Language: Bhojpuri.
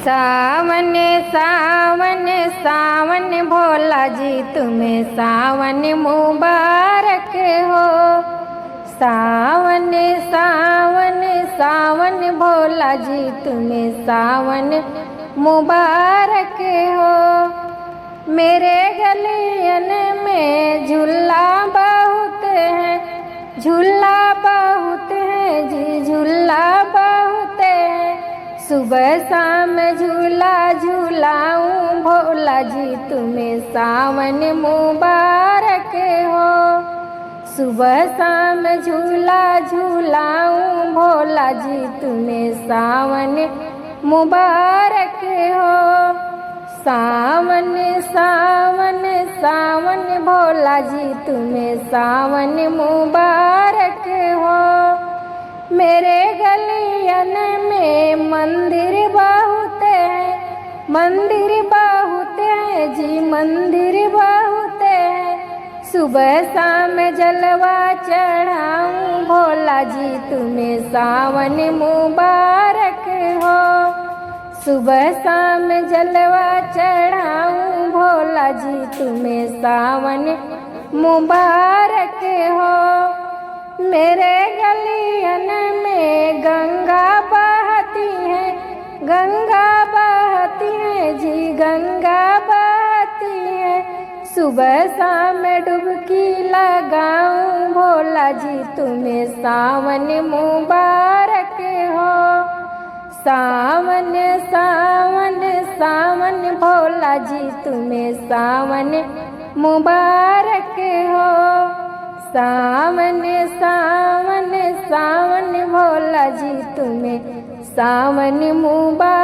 सावन सावन सावन भोला जी तुम्हें सावन मुबारक हो। सावन सावन सावन भोला जी तुम्हें सावन मुबारक हो। मेरे गलियन में झूला बहुत है, झूला बहुत है जी, झूला बहुत है। सुबह शाम झूला झूलाऊं भोला जी तुम्हें सावन मुबारक हो। सुबह शाम झूला झूलाऊं भोला जी तुम्हें सावन मुबारक हो। सावन सावन सावन भोला जी तुम्हें सावन मुबारक हो। मेरे गलियन में मंदिर बहुत है, मंदिर बहुत है जी, मंदिर बहुत है। सुबह शाम जलवा चढ़ाऊं भोला जी तुम्हें सावन मुबारक हो। सुबह शाम जलवा चढ़ाऊं भोला जी तुम्हें सावन मुबारक हो। मेरे गलियन में गंगा बहती है, गंगा बहती है जी, गंगा बहती है। सुबह शाम डुबकी लगाऊं भोला जी तुम्हें सावन मुबारक हो। सावन सावन सावन भोला जी तुम्हें सावन मुबारक हो। सावन सावन सावन भोला जी तुम्हें सावन मुबारक